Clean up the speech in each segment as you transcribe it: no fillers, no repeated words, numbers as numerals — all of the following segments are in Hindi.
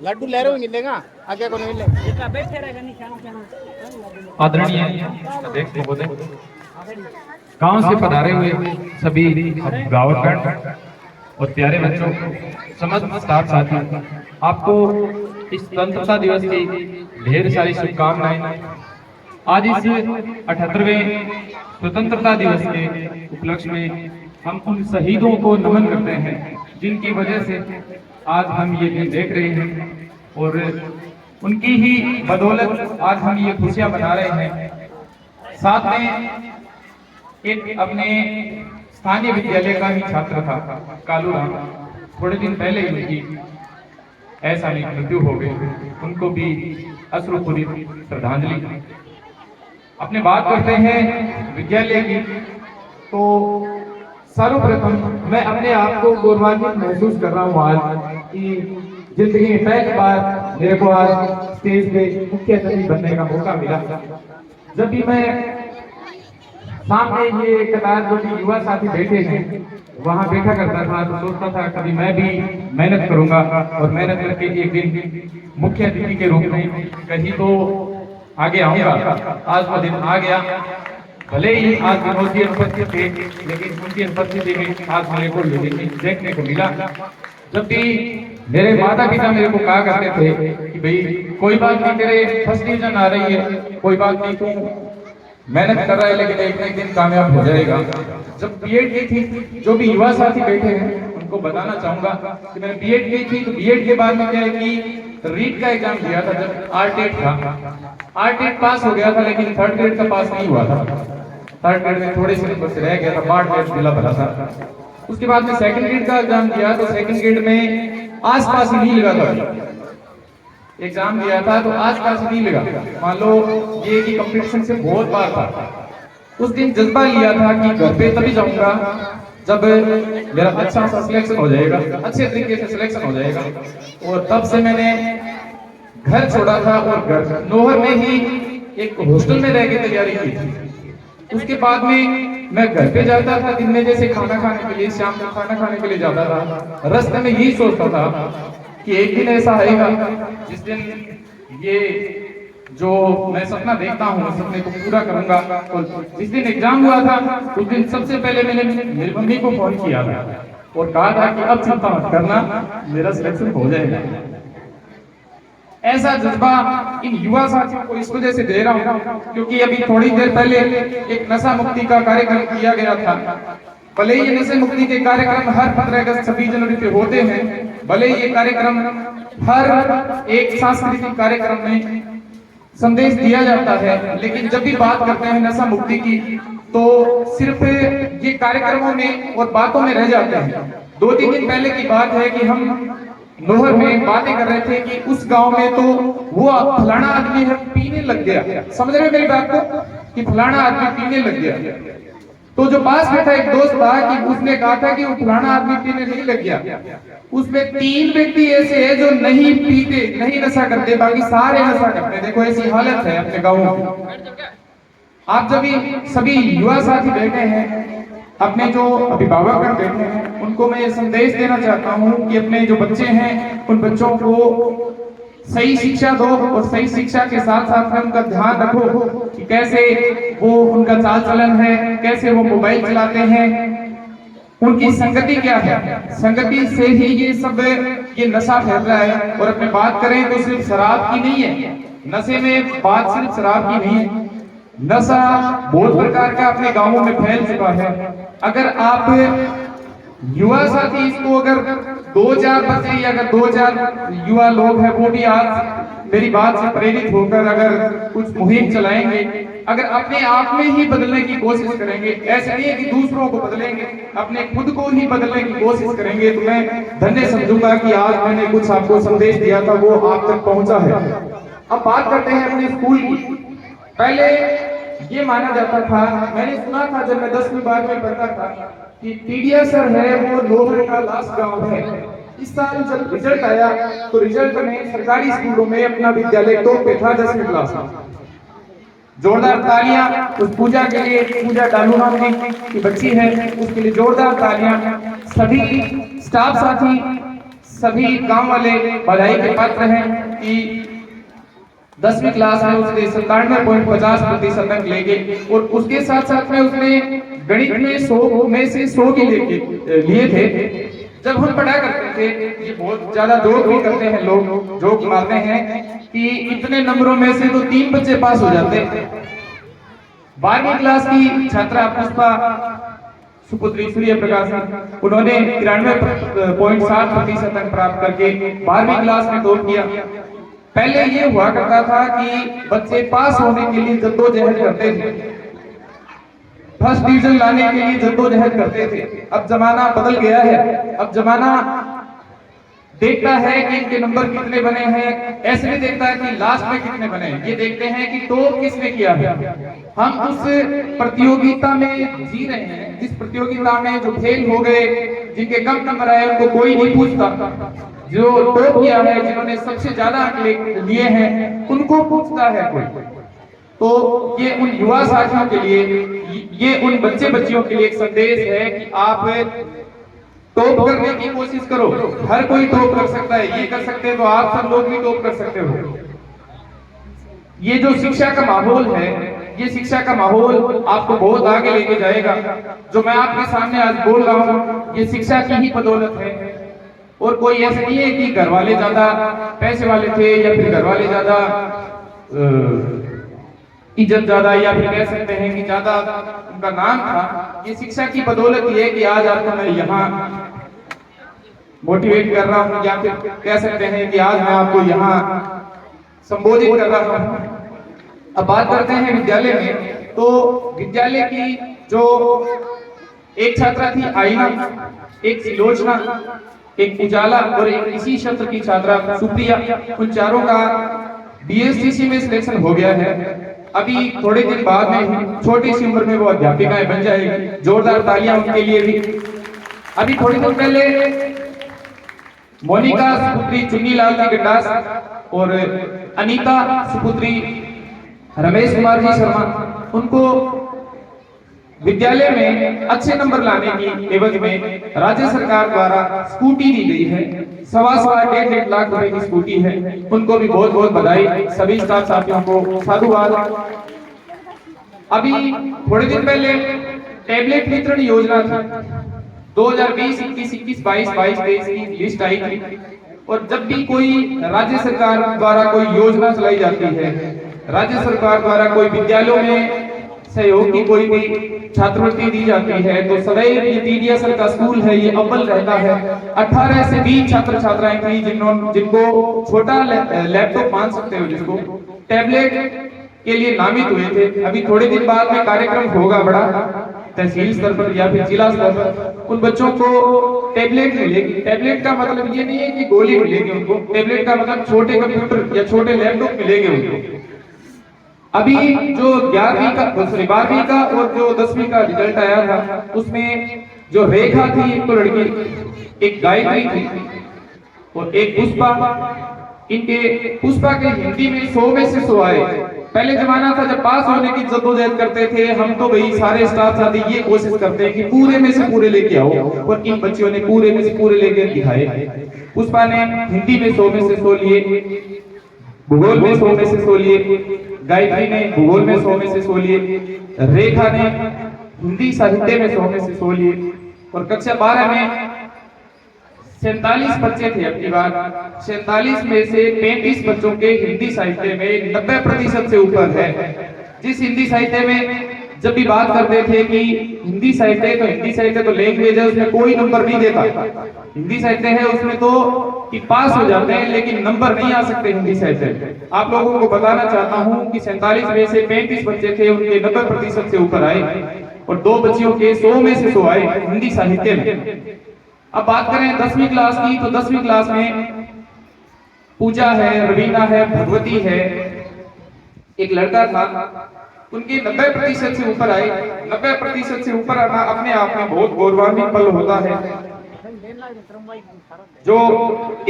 लड्डू ले रहे हो मिलेगा आगे को नहीं मिले बैठे रहेगा आदरणीय अध्यक्ष महोदय, गांव से पधारे हुए सभी गांवगण और प्यारे बच्चों, समस्त स्टाफ साथी, आपको इस स्वतंत्रता दिवस की ढेर सारी शुभकामनाएं। आज इस 78वें स्वतंत्रता दिवस के उपलक्ष्य में हम उन शहीदों को नमन करते हैं जिनकी वजह से आज हम ये दिन देख रहे हैं, और उनकी ही बदौलत आज हम ये खुशियां मना रहे हैं। साथ में एक अपने स्थानीय विद्यालय का ही छात्र था कालू राम, थोड़े दिन पहले ही उनकी ऐसा मृत्यु हो गई, उनको भी अश्रुपूरित श्रद्धांजलि। अपने बात करते हैं विद्यालय की, तो सर्वप्रथम मैं अपने आप को गौरवान्वित महसूस कर रहा हूँ आज कि जिंदगी में पहली बार मेरे को आज स्टेज पे मुख्य अतिथि बनने का मौका मिला। जब भी मैं सामने ये कतार जो भी युवा साथी बैठे हैं वहां बैठा करता था तो सोचता था कभी मैं भी मेहनत करूंगा और मेहनत करके एक दिन मुख्य अतिथि के रूप में कहीं तो आगे आऊंगा। आज वो दिन आ गया, भले ही आज विनोद जी अनुपस्थित थे, लेकिन उनकी अनुपस्थिति में आज मेरे को देखने को मिला। जब भी मेरे माता पिता मेरे को कहा करते थे कि भाई कोई बात नहीं, तेरे फर्स्ट डिवीजन आ रही है, कोई बात नहीं, तू मेहनत कर रहा है लेकिन एक ना एक दिन कामयाब हो जाएगा। जब बीएड की थी, जो भी युवा साथी बैठे हैं उनको बताना चाहूंगा कि मैंने बीएड की थी, तो बीएड के बाद में क्या है कि रीट का एग्जाम दिया था, जब आरटेट था, आरटेट पास हो गया था लेकिन थर्ड ग्रेड का पास नहीं हुआ था। थर्ड ग्रेड में थोड़े से नंबर से रह गया था, पार्ट टेस्ट मिला भला था। उसके बाद में सेकंड ग्रेड का एग्जाम दिया, तो सेकंड ग्रेड में आसपास ही नहीं लगा था, एग्जाम दिया था तो आसपास नहीं लगा। मान लो ये कि कंपटीशन से बहुत बार था। उस दिन जज्बा लिया था कि घर पे तभी जाऊंगा जब मेरा अच्छा सा सिलेक्शन हो जाएगा, अच्छे तरीके से सिलेक्शन हो जाएगा। और तब से मैंने घर छोड़ा था और घर नोहर में ही एक हॉस्टल में रह के तैयारी की थी। उसके बाद में मैं घर पे जाता था दिन में, जैसे खाना खाने के लिए, शाम को खाना खाने के लिए जाता था। रास्ते में यही सोचता था कि एक दिन ऐसा आएगा जिस दिन ये जो मैं सपना देखता हूँ उस सपने को पूरा करूंगा। और जिस दिन एग्जाम हुआ था उस दिन सबसे पहले मैंने मेरी मम्मी को फोन किया था और कहा था कि अब चिंता मत करना, मेरा सिलेक्शन हो जाएगा। ऐसा जज्बा इन युवा साथियों को इस वजह से दे रहा हूँ क्योंकि अभी थोड़ी देर पहले एक नशा मुक्ति का कार्यक्रम किया गया था। भले ही ये नशे मुक्ति के कार्यक्रम हर 15 अगस्त 26 जनवरी पे होते हैं, भले ही ये कार्यक्रम हर एक सांस्कृतिक कार्यक्रम में संदेश दिया जाता है, लेकिन जब भी बात करते हैं नशा मुक्ति की तो सिर्फ ये कार्यक्रमों में और बातों में रह जाते हैं। 2-3 दिन पहले की बात है कि हम नोहर में बातें कर रहे थे कि उस गांव में तो वो फलाना आदमी है पीने लग गया। समझ रहे हो मेरी बात को कि फलाना आदमी पीने लग गया। तो जो पास बैठा एक दोस्त था कि उसने कहा था कि वो फलाना आदमी पीने नहीं लग गया। उसमें 3 व्यक्ति ऐसे हैं जो नहीं पीते, नहीं नशा करते, बाकी सारे नशा करते। देखो ऐसी हालत है अपने गाँव में। आप जब सभी युवा साथी बैठे हैं, अपने जो अभिभावक बैठे हैं, उनको मैं ये संदेश देना चाहता हूँ कि अपने जो बच्चे हैं उन बच्चों को सही शिक्षा दो और सही शिक्षा के साथ साथ में उनका ध्यान रखो कि कैसे वो उनका चाल चलन है, कैसे वो मोबाइल चलाते हैं, उनकी संगति क्या है। संगति से ही ये नशा फैल रहा है। और अपने बात करें तो सिर्फ शराब की नहीं है, नशे में बात सिर्फ शराब की नहीं है, नशा बहुत प्रकार का अपने गांवों में फैल चुका है। अगर आप युवा साथी इसको अगर 2-4 बच्चे या अगर 2-4 युवा लोग हैं वो भी आज मेरी बात से प्रेरित होकर अगर कुछ मुहिम चलाएंगे, अगर अपने आप में ही बदलने की कोशिश करेंगे, ऐसे नहीं है कि दूसरों को बदलेंगे, अपने खुद को ही बदलने की कोशिश करेंगे, तो मैं धन्य समझूंगा कि आज मैंने कुछ आपको संदेश दिया था वो आप तक पहुंचा है। अब बात करते हैं अपने स्कूल की। पहले ये माना जाता था, मैंने सुना था जब मैं 10वीं 12वीं में पढ़ता था कि टीडिया सर है वो नोहर का लास्ट गांव है। इस साल जब रिजल्ट आया तो रिजल्ट में सरकारी स्कूलों में अपना विद्यालय टॉप पे था 10वीं क्लास में। जोरदार तालियां उस पूजा के लिए, पूजा डालू नाम की बच्ची है उसके लिए जोरदार तालियां। सभी स्टाफ साथी, सभी गांव वाले बधाई के पात्र हैं कि 10वीं क्लास में उसने 97.50% अंक लेके और उसके साथ साथ में उसने गणित में 100 में से 100 के लिए थे। जब हम पढ़ा करते थे, ये बहुत ज्यादा जोक भी करते हैं लोग, जोक मारते हैं कि इतने नंबरों में से तो 3 बच्चे पास हो जाते। 12वीं क्लास की छात्रा पुष्पा सुपुत्री सूर्य प्रकाश, उन्होंने 93.60% अंक प्राप्त करके 12वीं क्लास में टॉप किया। पहले ये हुआ करता था कि बच्चे पास होने के लिए जद्दोजहद करते थे, फर्स्ट डिवीजन लाने के लिए जद्दोजहद करते थे। अब जमाना बदल गया है। अब जमाना देखता है कि इनके नंबर कितने बने हैं, ऐसे नहीं देखता है कि लास्ट में कितने बने हैं, ये देखते हैं कि टॉप किसने किया है। हम उस प्रतियोगिता में जी रहे हैं जिस प्रतियोगिता में जो फेल हो गए, जिनके कम नंबर आए, उनको कोई नहीं पूछता। जो टॉप किया है, जिन्होंने सबसे ज्यादा अंक लिए हैं, उनको पूछता है कोई। तो ये उन युवा साथियों के लिए, ये उन बच्चे बच्चियों के लिए एक संदेश है कि आप टॉप करने की कोशिश करो। हर कोई टॉप कर सकता है, ये कर सकते हैं तो आप सब लोग भी टॉप कर सकते हो। ये जो शिक्षा का माहौल है, ये शिक्षा का माहौल आपको बहुत आगे लेके जाएगा। जो मैं आपके सामने आज बोल रहा हूँ, ये शिक्षा की ही बदौलत है। और कोई ऐसा नहीं है कि घर वाले ज्यादा पैसे वाले थे या फिर घर वाले ज्यादा इज्जत ज्यादा, या फिर कह सकते हैं कि ज्यादा उनका नाम था। ये शिक्षा की बदौलत ये है कि आज आपको मैं यहाँ मोटिवेट कर रहा हूँ, या फिर कह सकते हैं कि आज मैं आपको यहाँ संबोधित कर रहा हूँ। अब बात करते हैं विद्यालय में। तो विद्यालय की जो एक छात्रा थी आईना, एक सिलोचना, एक उजाला और एक इसी क्षेत्र की छात्रा सुप्रिया, उन चारों का बीएसटीसी में सिलेक्शन हो गया है। अभी थोड़े दिन बाद में छोटी सी उम्र में वो अध्यापिकाएं बन जाएगी। जोरदार तालियां उनके लिए भी। अभी थोड़ी देर पहले मोनिका सुपुत्री चुन्नीलाल जी गड्डास और अनीता सुपुत्री रमेश कुमार जी शर्मा, उनको विद्यालय में अच्छे नंबर लाने की एवज में राज्य सरकार द्वारा स्कूटी दी गई है। 1.25 लाख रुपए की स्कूटी है। उनको भी बहुत बहुत बधाई, सभी स्टाफ साथियों को साधुवाद। अभी थोड़े दिन पहले टैबलेट वितरण योजना थी, 2020, 21, 22, 23 की लिस्ट आई थी। और जब भी कोई राज्य सरकार द्वारा कोई योजना चलाई जाती है, राज्य सरकार द्वारा कोई विद्यालयों में सहयोग की कोई भी छात्रवृत्ति दी जाती है, तो सदैव ये TDSL का स्कूल है, ये अव्वल रहता है। 18 से 20 छात्र छात्राएं थी जिनको छोटा लैपटॉप मान सकते हो, जिसको टैबलेट के लिए नामित हुए थे। अभी थोड़े दिन बाद में कार्यक्रम होगा बड़ा, तहसील स्तर पर या फिर जिला स्तर पर उन बच्चों को टैबलेट मिलेगी। टैबलेट का मतलब ये नहीं है कि गोली मिलेगी उनको, टैबलेट का मतलब छोटे कंप्यूटर या छोटे लैपटॉप मिलेंगे उनको। अभी जो 12वीं का और जो 10वीं का रिजल्ट आया था, उसमें जो रेखा थी, एक तो लड़की, एक गायत्री थी और एक पुष्पा। इनके पुष्पा के हिंदी में 100 में से 100 आए। पहले जमाना था जब पास होने की जद्दोजहद करते थे हम, तो भाई सारे स्टाफ साथी ये कोशिश करते हैं कि पूरे में से पूरे लेके आओ, और इन बच्चियों ने पूरे में से पूरे लेके दिखाए। पुष्पा ने हिंदी में 100 में से 100 लिए, भूगोल में 100 में से 100 लिए, गायत्री ने भूगोल में 100 में से 100 लिए, रेखा ने हिंदी साहित्य में 100 में से 100 लिए। और कक्षा 12 में 47 बच्चे थे। अपनी बार 47 में से 35 बच्चों के हिंदी साहित्य में 90% से ऊपर है। जिस हिंदी साहित्य में जब भी बात करते थे कि हिंदी साहित्य तो लैंग्वेज है, उसमें कोई नंबर नहीं देता। हिंदी साहित्य है उसमें तो कि पास हो जाते हैं लेकिन नंबर नहीं आ सकते हिंदी साहित्य। आप लोगों को बताना चाहता हूं कि 47 में से 35 बच्चे थे, उनके 90% से ऊपर आए और 2 बच्चियों के 100 में से 100 आए हिंदी साहित्य में। अब बात करें 10वीं क्लास की, तो 10वीं क्लास में पूजा है, रवीना है, भगवती है, एक लड़का था, उनके 90% से ऊपर आए। 90% से ऊपर आना अपने आप में बहुत गौरवान्वित पल होता है। जो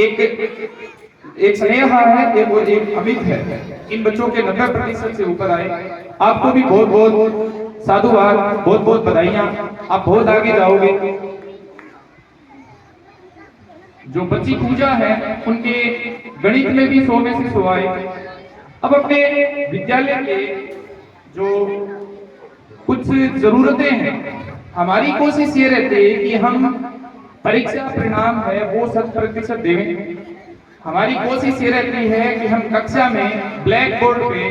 एक स्नेहा है, एक अमित है, इन बच्चों के 90% से ऊपर आए। आपको भी बहुत बहुत साधुवाद, बहुत बहुत बधाइयां, आप बहुत आगे जाओगे। जो बच्ची पूजा है उनके गणित में भी 100 में से 100 आए। अब अपने विद्यालय के जो कुछ जरूरतें हैं, हमारी कोशिश ये रहती है कि हम परीक्षा परिणाम है वो 100% दें। हमारी कोशिश ये रहती है कि हम कक्षा में ब्लैक बोर्ड पे,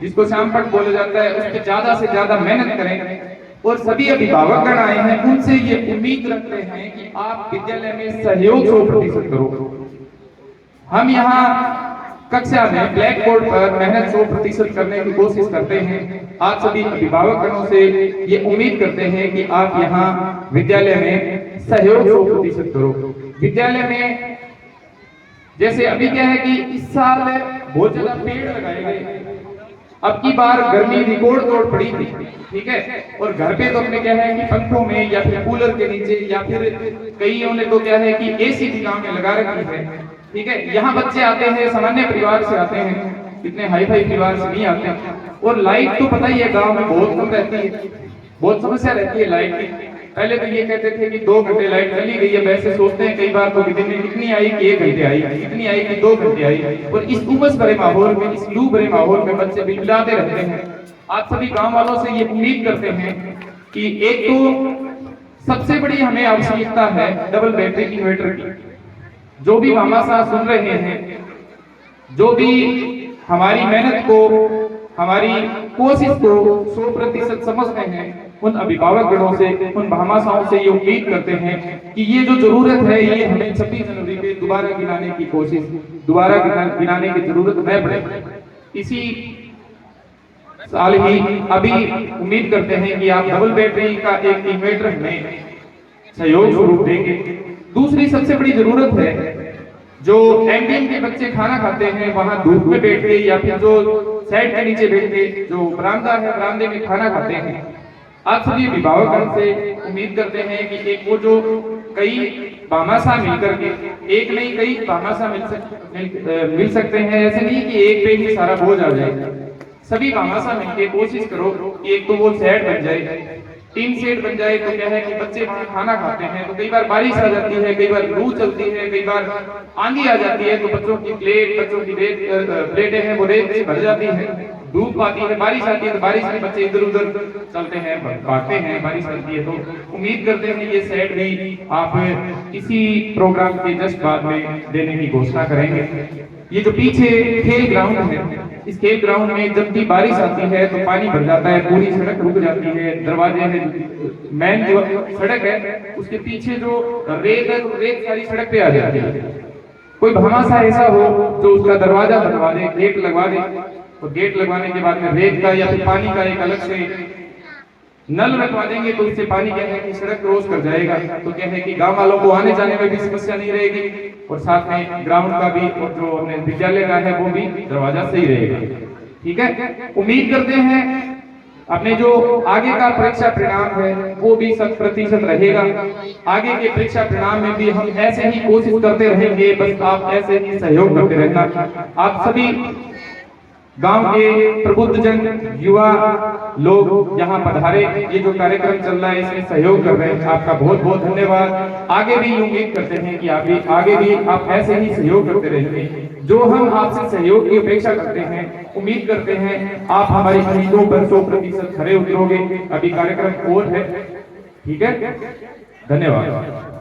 जिसको श्यामपट बोला जाता है, उस पर ज्यादा से ज्यादा मेहनत करें। और सभी अभिभावकगण आए हैं, उनसे ये उम्मीद रखते हैं कि आप विद्यालय में सहयोग 100% करो। हम यहाँ कक्षा में ब्लैक बोर्ड पर मेहनत 100% करने की कोशिश करते हैं। आप सभी अभिभावकगणों से ये उम्मीद करते हैं कि आप यहाँ विद्यालय में सहयोग 100% करो। विद्यालय में जैसे अभी क्या है कि इस साल बहुत ज्यादा पेड़ लगाए गए। अब की बार गर्मी रिकॉर्ड तोड़ पड़ी थी, ठीक है, और घर पे तो अपने क्या है कि पंखों में या फिर कूलर के नीचे या फिर कईयों ने तो क्या है कि एसी भी गांव में लगा रखी है, ठीक है। यहाँ बच्चे आते हैं, सामान्य परिवार से आते हैं, इतने हाई फाई परिवार से नहीं आते हैं। और लाइट तो पता ही है गाँव में बहुत कम रहती है, बहुत समस्या रहती है लाइट की। पहले तो ये कहते थे कि 2 घंटे लाइट चली गई है, वैसे सोचते हैं कई बार तो दिन में कितनी आई कि 1 घंटे आई, कितनी आई कि 2 घंटे आई। और इस उमस भरे माहौल में, इस लू भरे माहौल में बच्चे बिलबिलाते रहते हैं। आप सभी गांव वालों से ये उम्मीद करते हैं कि एक तो सबसे बड़ी हमें आवश्यकता है डबल बैटरी इन्वर्टर की। जो भी भामाशाह सुन रहे हैं, जो भी हमारी मेहनत को, हमारी कोशिश को 100% समझते हैं, उन अभिभावकगणों से, उन भामाशाहों से ये उम्मीद करते हैं कि ये जो जरूरत है ये हमें 26 जनवरी पे दोबारा गिनाने की कोशिश, दोबारा गिनाने की जरूरत न पड़े। इसी साल ही अभी उम्मीद करते हैं कि आप डबल बैटरी का एक इन्वर्टर में सहयोग स्वरूप देंगे। दूसरी सबसे बड़ी जरूरत है, जो एमडीएम के बच्चे खाना खाते हैं वहां धूप में बैठ के या फिर जो साइड के नीचे बैठ के जो बरामदा है, बरामदे में खाना खाते हैं, आप सभी अभिभावक से उम्मीद करते हैं कि एक वो जो कई भामाशाह मिलकर के, एक नहीं कई भामाशाह मिल सकते हैं। ऐसे नहीं कि एक पे ही सारा बोझ आ जाए। सभी भामाशाह मिलकर कोशिश करो कि एक तो वो सेट बन जाए, 3 सेट बन जाए। तो क्या है कि बच्चे वहां खाना खाते हैं तो कई बार बारिश आ जाती है, कई बार लू चलती है, कई बार आंधी आ जाती है, तो बच्चों की प्लेट, बच्चों की प्लेटें हैं वो रेत से भर जाती है। धूप आती है, बारिश आती है, तो बारिश में बच्चे इधर उधर चलते हैं, भागते हैं, बारिश आती है। तो उम्मीद करते हैं कि ये सेट भी आप इसी प्रोग्राम के जस्ट बाद में देने की घोषणा करेंगे। ये जो पीछे खेल ग्राउंड है, इस खेल ग्राउंड में जब भी बारिश आती है तो पानी भर जाता है, पूरी सड़क रुक जाती है। दरवाजे हैं, मेन जो सड़क है उसके पीछे जो रेत है, रेत सारी सड़क पे आ जाती है। कोई भामाशाह ऐसा हो जो उसका दरवाजा बनवा दे, गेट लगवा दे, और गेट लगवाने के बाद में रेत का या फिर पानी का एक अलग से नल रखवा देंगे, तो इससे पानी क्या है कि सड़क क्रॉस कर जाएगा। तो क्या है कि गांव वालों को आने जाने में भी समस्या नहीं रहेगी, और साथ में ग्राउंड का भी और जो अपने विद्यालय का है वो भी दरवाजा सही रहेगा। ठीक है, उम्मीद करते हैं अपने जो आगे का परीक्षा परिणाम है वो भी 100% रहेगा। आगे के परीक्षा परिणाम में भी हम ऐसे ही कोशिश करते रहेंगे, बस आप ऐसे ही सहयोग करते रहना। आप सभी गांव के प्रबुद्ध जन, युवा लोग यहाँ पधारे, ये जो कार्यक्रम चल रहा है इसमें सहयोग कर रहे हैं, आपका बहुत बहुत धन्यवाद। आगे भी उम्मीद करते हैं कि आगे भी आप ऐसे ही सहयोग करते रहेंगे। जो हम आपसे सहयोग की अपेक्षा करते हैं, उम्मीद करते हैं आप हमारी उम्मीदों पर 100% खरे उतरोगे। अभी कार्यक्रम और है, ठीक है, धन्यवाद।